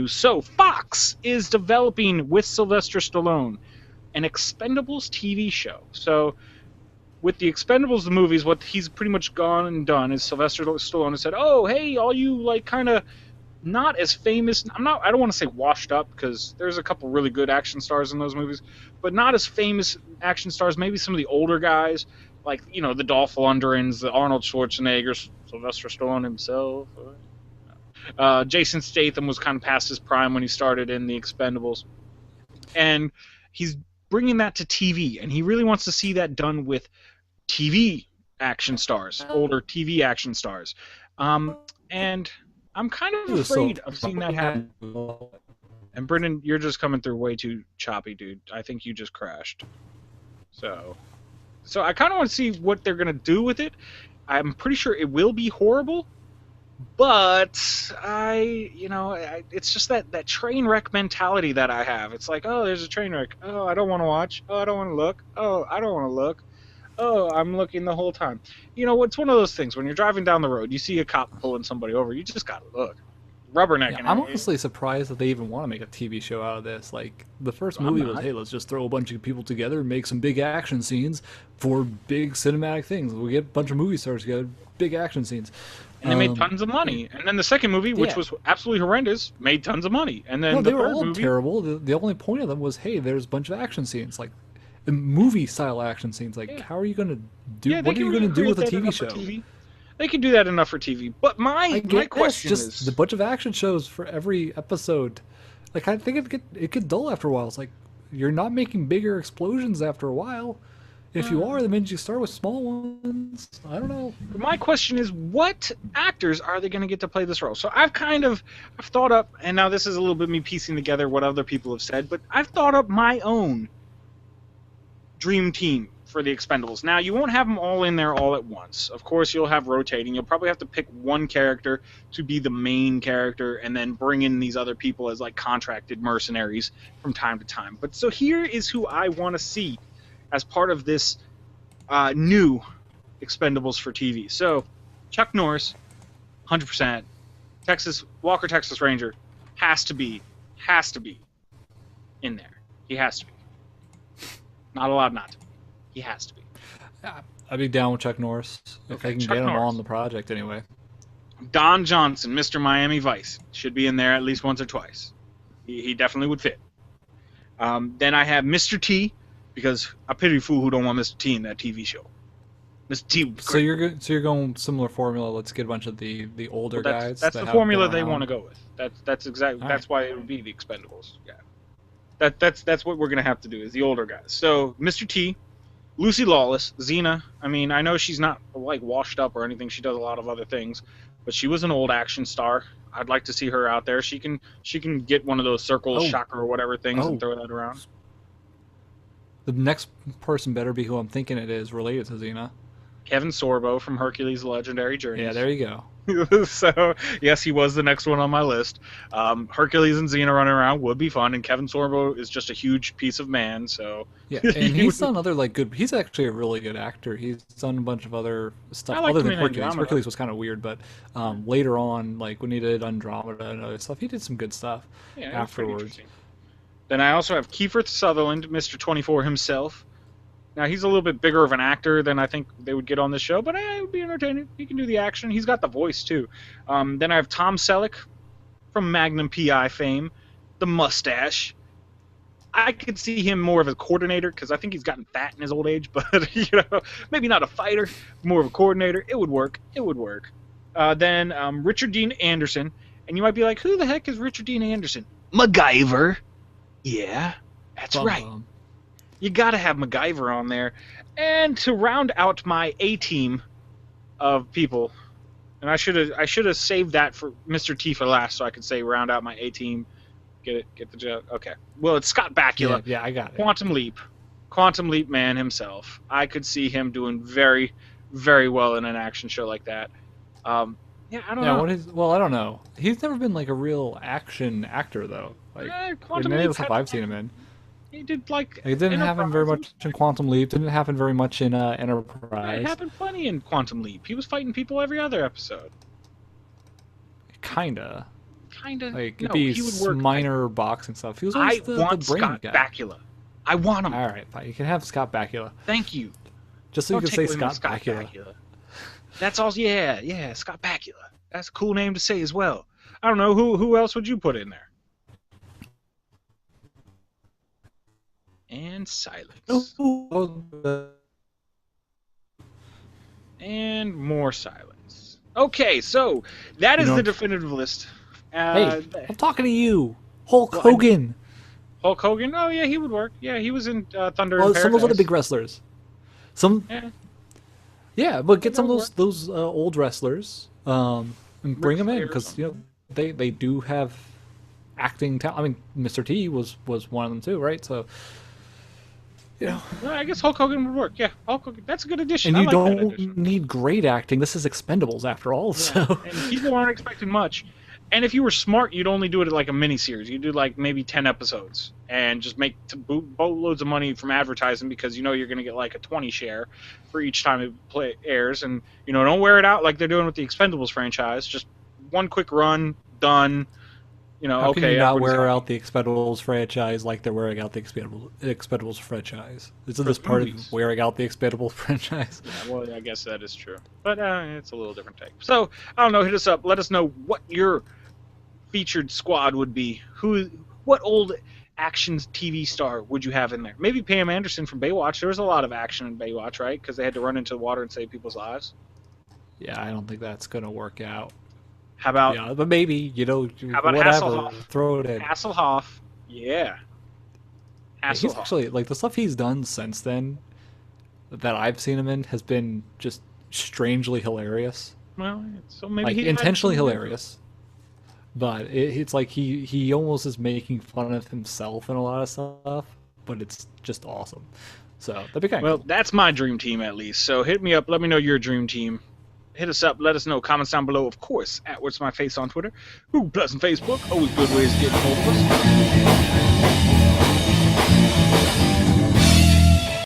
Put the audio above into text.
So Fox is developing with Sylvester Stallone an Expendables TV show. So with the Expendables the movies, what he's pretty much gone and done is Sylvester Stallone has said, "Oh, hey, all you like kind of not as famous. I don't want to say washed up because there's a couple really good action stars in those movies, but not as famous action stars. Maybe some of the older guys, like the Dolph Lundgrens, the Arnold Schwarzeneggers, Sylvester Stallone himself. Jason Statham was kind of past his prime when he started in the Expendables, and he's bringing that to TV, and he really wants to see that done with TV action stars, older TV action stars, and I'm kind of afraid of seeing that happen. And Brendan, you're just coming through way too choppy, dude. I think you just crashed. So I kind of want to see what they're gonna do with it. I'm pretty sure it will be horrible, but it's just that train wreck mentality that I have. It's like, oh, there's a train wreck. Oh, I don't want to watch. Oh, I don't want to look. Oh, I don't want to look. Oh, I'm looking the whole time. It's one of those things. When you're driving down the road, you see a cop pulling somebody over, you just gotta look. Rubbernecking. Yeah, I'm honestly surprised that they even want to make a TV show out of this. Like, the first movie was, hey, let's just throw a bunch of people together and make some big action scenes for big cinematic things. We get a bunch of movie stars together, big action scenes. And they made tons of money. And then the second movie, which was absolutely horrendous, made tons of money. And then they were all terrible. The only point of them was, hey, there's a bunch of action scenes. Like, movie style action scenes. Like, how are you going to do? What are you going to do with a TV show? They can do that enough for TV. But my question is the bunch of action shows for every episode. Like, I think it get dull after a while. It's like you're not making bigger explosions after a while. If you are, then maybe you start with small ones. I don't know. My question is, what actors are they going to get to play this role? So I've thought up, and now this is a little bit me piecing together what other people have said, but I've thought up my own dream team for the Expendables. Now, you won't have them all in there all at once. Of course, you'll have rotating. You'll probably have to pick one character to be the main character and then bring in these other people as like contracted mercenaries from time to time. But so here is who I want to see as part of this new Expendables for TV. So, Chuck Norris, 100%. Walker, Texas Ranger, has to be in there. He has to be. Not allowed not to be. He has to be. I'd be down with Chuck Norris if I can get him on the project anyway. Don Johnson, Mr. Miami Vice, should be in there at least once or twice. He definitely would fit. Then I have Mr. T, because I pity a fool who don't want Mr. T in that TV show. Mr. T. So you're going similar formula. Let's get a bunch of the older guys. That's the formula they want to go with. That's exactly. That's why it would be the Expendables. Yeah. That's what we're gonna have to do is the older guys. So Mr. T, Lucy Lawless, Xena. I mean, I know she's not like washed up or anything. She does a lot of other things, but she was an old action star. I'd like to see her out there. She can get one of those circle shocker or whatever things and throw that around. The next person better be who I'm thinking it is related to Xena. Kevin Sorbo from Hercules: Legendary Journeys. Yeah, there you go. So, yes, he was the next one on my list. Hercules and Xena running around would be fun, and Kevin Sorbo is just a huge piece of man, so... Yeah, and he's done other, like, good... He's actually a really good actor. He's done a bunch of other stuff other than Hercules. Hercules was kind of weird, but later on, like, when he did Andromeda and other stuff, he did some good stuff afterwards. Then I also have Kiefer Sutherland, Mr. 24 himself. Now, he's a little bit bigger of an actor than I think they would get on this show, but it would be entertaining. He can do the action. He's got the voice, too. Then I have Tom Selleck from Magnum P.I. fame, the mustache. I could see him more of a coordinator because I think he's gotten fat in his old age, but, maybe not a fighter, more of a coordinator. It would work. It would work. Then Richard Dean Anderson. And you might be like, who the heck is Richard Dean Anderson? MacGyver. Yeah, that's right. You got to have MacGyver on there. And to round out my A-team of people, and I should have saved that for Mr. T for last so I could say round out my A-team. Get the joke? Okay. Well, it's Scott Bakula. Yeah, I got it. Quantum Leap man himself. I could see him doing very, very well in an action show like that. I don't know. I don't know. He's never been like a real action actor though. Like many of the stuff I've seen him in. He did like. It didn't happen very much in Quantum Leap. Didn't happen very much in Enterprise. It happened plenty in Quantum Leap. He was fighting people every other episode. Kinda. kind of. Like, No, it'd be he would work. minor boxing stuff. He was always the brain Scott guy. Bakula. I want him. All right, fine. You can have Scott Bakula. Thank you. Just so you can say Scott Bakula. That's all. Yeah, Scott Bakula. That's a cool name to say as well. I don't know who else would you put in there? And silence. And more silence. Okay, so that is the definitive list. Hey, I'm talking to you, Hulk Hogan. Hulk Hogan? Oh yeah, he would work. Yeah, he was in Thunder. Well, in Paradise. some of those other big wrestlers. Yeah, but get some of those old wrestlers and bring them in because they do have acting talent. I mean, Mr. T was one of them too, right? So. Well, I guess Hulk Hogan would work. Yeah, Hulk Hogan. That's a good addition. And you don't need great acting. This is Expendables after all. Yeah. So. And people aren't expecting much. And if you were smart, you'd only do it like a mini-series. You'd do like maybe 10 episodes and just make boatloads of money from advertising because you're going to get like a 20 share for each time it airs. And, don't wear it out like they're doing with the Expendables franchise. Just one quick run, done. How can you not wear out the Expendables franchise like they're wearing out the Expendables franchise? Isn't this part of wearing out the Expendables franchise? Yeah, well, I guess that is true. But it's a little different take. So, I don't know, hit us up. Let us know what your featured squad would be. What old action TV star would you have in there? Maybe Pam Anderson from Baywatch. There was a lot of action in Baywatch, right? Because they had to run into the water and save people's lives. Yeah, I don't think that's going to work out. How about? Yeah, but maybe how about whatever. Hasselhoff? Throw it in. Hasselhoff, yeah. Hasselhoff. He's actually the stuff he's done since then that I've seen him in has been just strangely hilarious. Well, so maybe he intentionally hilarious, but it's like he almost is making fun of himself in a lot of stuff, but it's just awesome. So that'd be kind of cool. That's my dream team at least. So hit me up. Let me know your dream team. Hit us up. Let us know. Comments down below, of course, at What's My Face on Twitter. Google Plus and Facebook. Always good ways to get a hold of us.